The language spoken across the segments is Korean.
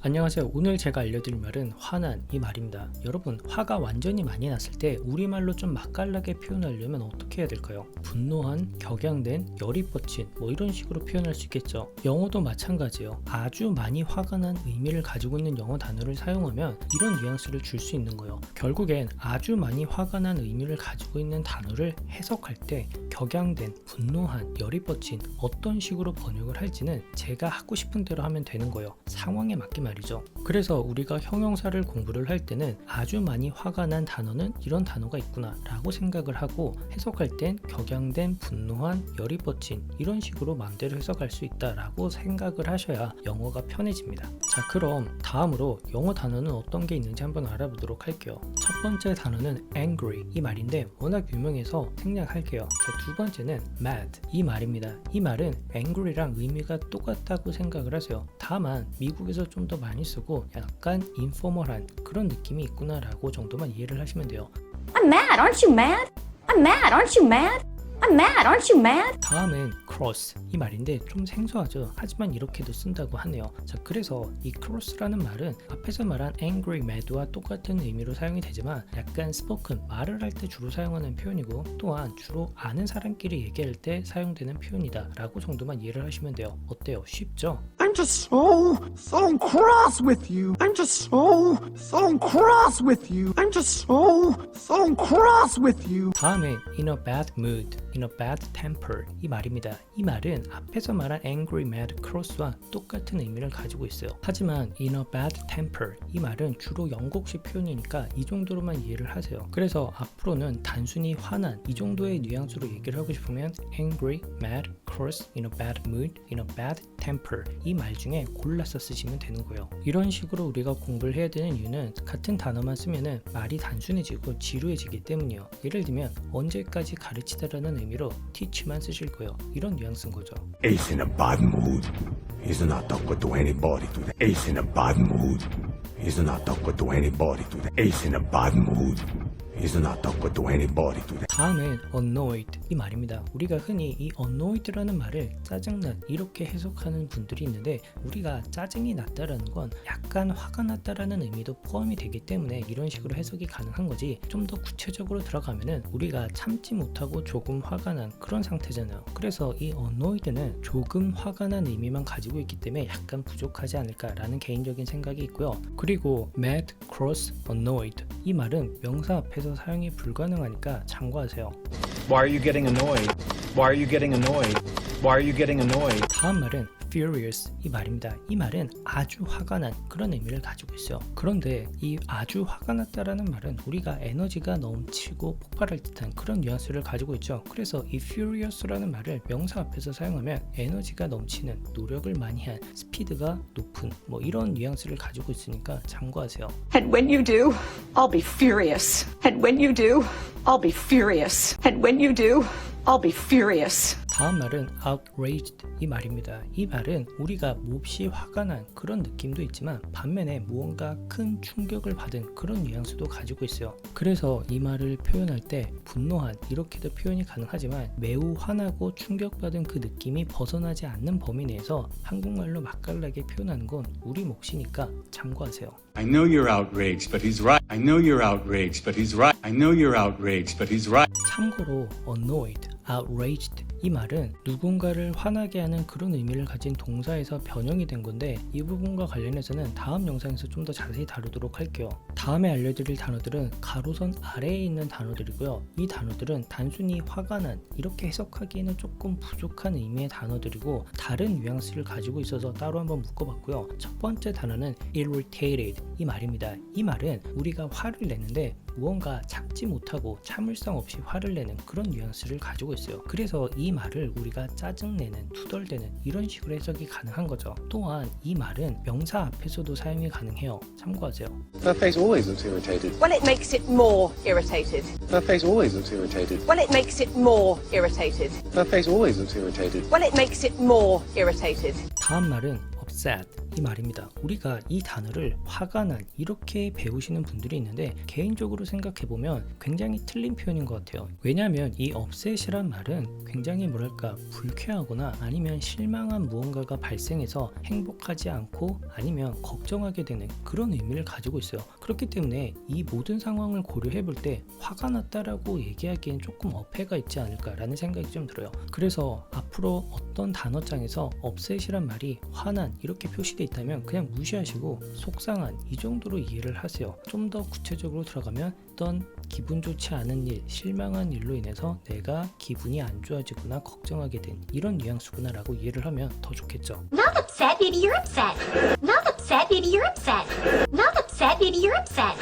안녕하세요. 오늘 제가 알려드릴 말은 화난 이 말입니다. 여러분, 화가 완전히 많이 났을 때 우리말로 좀 맛깔나게 표현하려면 어떻게 해야 될까요? 분노한, 격양된, 열이 뻗친 뭐 이런 식으로 표현할 수 있겠죠. 영어도 마찬가지예요. 아주 많이 화가 난 의미를 가지고 있는 영어 단어를 사용하면 이런 뉘앙스를 줄 수 있는 거예요. 결국엔 아주 많이 화가 난 의미를 가지고 있는 단어를 해석할 때 격양된, 분노한, 열이 뻗친 어떤 식으로 번역을 할지는 제가 하고 싶은 대로 하면 되는 거예요. 상황에 맞게 말이죠. 그래서 우리가 형용사를 공부를 할 때는 아주 많이 화가 난 단어는 이런 단어가 있구나 라고 생각을 하고, 해석할 땐 격양된, 분노한, 열이 뻗친 이런 식으로 마음대로 해석할 수 있다 라고 생각을 하셔야 영어가 편해집니다. 자, 그럼 다음으로 영어 단어는 어떤 게 있는지 한번 알아보도록 할게요. 첫 번째 단어는 angry 이 말인데 워낙 유명해서 생략할게요. 자, 두 번째는 mad 이 말입니다. 이 말은 angry랑 의미가 똑같다고 생각을 하세요. 다만 미국에서 좀 더 많이 쓰고 약간 인포멀한 그런 느낌이 있구나 라고 정도만 이해를 하시면 돼요. I'm mad, aren't you mad? I'm mad, aren't you mad? I'm mad, aren't you mad? 다음은 cross 이 말인데 좀 생소하죠. 하지만 이렇게도 쓴다고 하네요. 자, 그래서 이 cross라는 말은 앞에서 말한 angry, mad와 똑같은 의미로 사용이 되지만 약간 spoken, 말을 할 때 주로 사용하는 표현이고, 또한 주로 아는 사람끼리 얘기할 때 사용되는 표현이다 라고 정도만 이해를 하시면 돼요. 어때요? 쉽죠? I'm just so cross with you. I'm just so cross with you. I'm just so cross with you. 다음은 in a bad mood, in a bad temper 이 말입니다. 이 말은 앞에서 말한 angry, mad, cross와 똑같은 의미를 가지고 있어요. 하지만 in a bad temper 이 말은 주로 영국식 표현이니까 이 정도로만 이해를 하세요. 그래서 앞으로는 단순히 화난 이 정도의 뉘앙스로 얘기를 하고 싶으면 angry, mad, cross, in a bad mood, in a bad temper 이 말 중에 골라서 쓰시면 되는 거예요. 이런 식으로 우리가 공부를 해야 되는 이유는 같은 단어만 쓰면은 말이 단순해지고 지루해지기 때문이에요. 예를 들면 언제까지 가르치다라는 의미로 teach만 쓰실 거예요. 이런 뉘앙스인 거죠. Ace in a bad mood. He's not talking to anybody today. Ace in a bad mood. He's not talking to anybody today. Ace in a bad mood. He's not talking to anybody today. 다음은 annoyed 이 말입니다. 우리가 흔히 이 annoyed라는 말을 짜증난 이렇게 해석하는 분들이 있는데, 우리가 짜증이 났다라는 건 약간 화가 났다라는 의미도 포함이 되기 때문에 이런 식으로 해석이 가능한 거지, 좀 더 구체적으로 들어가면은 우리가 참지 못하고 조금 화가 난 그런 상태잖아요. 그래서 이 annoyed는 조금 화가 난 의미만 가지고 있기 때문에 약간 부족하지 않을까라는 개인적인 생각이 있고요. 그리고 mad, cross, annoyed 이 말은 명사 앞에서 사용이 불가능하니까 참고하세요. Why are you getting annoyed? Why are you getting annoyed? Why are you getting annoyed? 다음 말은 furious 이 말입니다. 이 말은 아주 화가 난 그런 의미를 가지고 있어요. 그런데 이 아주 화가 났다라는 말은 우리가 에너지가 넘치고 폭발할 듯한 그런 뉘앙스를 가지고 있죠. 그래서 이 furious라는 말을 명사 앞에서 사용하면 에너지가 넘치는, 노력을 많이 한, 스피드가 높은 뭐 이런 뉘앙스를 가지고 있으니까 참고하세요. And when you do, I'll be furious. And when you do, I'll be furious. And when you do, I'll be furious. 다음 말은 outraged 이 말입니다. 이 말은 우리가 몹시 화가 난 그런 느낌도 있지만 반면에 무언가 큰 충격을 받은 그런 뉘앙스도 가지고 있어요. 그래서 이 말을 표현할 때 분노한 이렇게도 표현이 가능하지만 매우 화나고 충격받은 그 느낌이 벗어나지 않는 범위 내에서 한국말로 맛깔나게 표현하는 건 우리 몫이니까 참고하세요. I know you're outraged, but he's right. I know you're outraged, but he's right. I know you're outraged, but he's right. 참고로 annoyed, outraged 이 말은 누군가를 화나게 하는 그런 의미를 가진 동사에서 변형이 된 건데, 이 부분과 관련해서는 다음 영상에서 좀 더 자세히 다루도록 할게요. 다음에 알려드릴 단어들은 가로선 아래에 있는 단어들이고요. 이 단어들은 단순히 화가 난 이렇게 해석하기에는 조금 부족한 의미의 단어들이고 다른 뉘앙스를 가지고 있어서 따로 한번 묶어봤고요. 첫 번째 단어는 irritated 이 말입니다. 이 말은 우리가 화를 내는데 무언가 참지 못하고 참을성 없이 화를 내는 그런 뉘앙스를 가지고 있어요. 그래서 이 말을 우리가 짜증내는, 투덜대는 이런 식으로 해석이 가능한 거죠. 또한 이 말은 명사 앞에서도 사용이 가능해요. 참고하세요. Her face always looks irritated. Well, it makes it more irritated. Her face always looks irritated. Well, it makes it more irritated. Her face always looks irritated. Well, it makes it more irritated. 다음 말은 upset 이 말입니다. 우리가 이 단어를 화가 난 이렇게 배우시는 분들이 있는데 개인적으로 생각해보면 굉장히 틀린 표현인 것 같아요. 왜냐하면 이 upset이란 말은 굉장히 뭐랄까 불쾌하거나 아니면 실망한 무언가가 발생해서 행복하지 않고 아니면 걱정하게 되는 그런 의미를 가지고 있어요. 그렇기 때문에 이 모든 상황을 고려해 볼 때 화가 났다라고 얘기하기엔 조금 어폐가 있지 않을까라는 생각이 좀 들어요. 그래서 앞으로 어떤 단어장에서 upset이란 말이 화난 이렇게 표시되어 있다면 그냥 무시하시고 속상한 이 정도로 이해를 하세요. 좀 더 구체적으로 들어가면 어떤 기분 좋지 않은 일, 실망한 일로 인해서 내가 기분이 안 좋아지거나 걱정하게 된 이런 뉘앙스구나 라고 이해를 하면 더 좋겠죠. Not upset, baby, you're upset. Not upset, baby, you're upset. Not upset, baby, you're upset.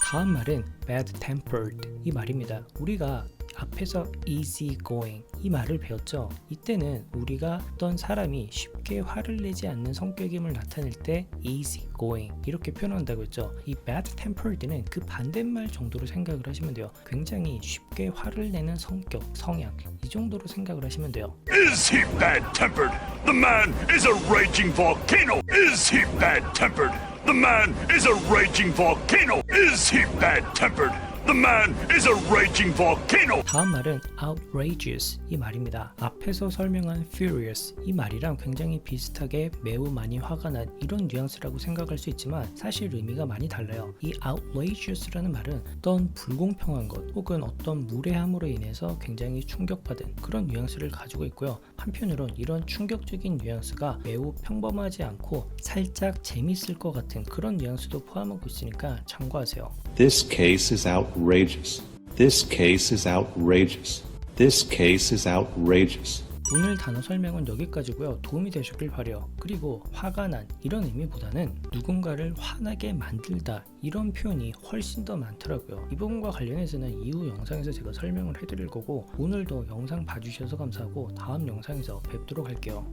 다음 말은 bad tempered 이 말입니다. 우리가 앞에서 easy going 이 말을 배웠죠. 이때는 우리가 어떤 사람이 쉽게 화를 내지 않는 성격임을 나타낼 때 easy going 이렇게 표현한다고 했죠. 이 bad tempered는 그 반대말 정도로 생각을 하시면 돼요. 굉장히 쉽게 화를 내는 성격, 성향 이 정도로 생각을 하시면 돼요. Is he bad-tempered? The man is a raging volcano. Is he bad-tempered? The man is a raging volcano. Is he bad-tempered? The man is a raging volcano. 다음 말은 outrageous 이 말입니다. 앞에서 설명한 furious 이 말이랑 굉장히 비슷하게 매우 많이 화가 난 이런 뉘앙스라고 생각할 수 있지만 사실 의미가 많이 달라요. 이 outrageous라는 말은 어떤 불공평한 것 혹은 어떤 무례함으로 인해서 굉장히 충격받은 그런 뉘앙스를 가지고 있고요. 한편으론 이런 충격적인 뉘앙스가 매우 평범하지 않고 살짝 재밌을 것 같은 그런 뉘앙스도 포함하고 있으니까 참고하세요. This case is outrageous. This case is outrageous. This case is outrageous. 오늘 단어 설명은 여기까지고요. 도움이 되셨길 바라요. 그리고 화가 난 이런 의미보다는 누군가를 화나게 만들다 이런 표현이 훨씬 더 많더라고요. 이 부분과 관련해서는 이후 영상에서 제가 설명을 해드릴 거고 오늘도 영상 봐주셔서 감사하고 다음 영상에서 뵙도록 할게요.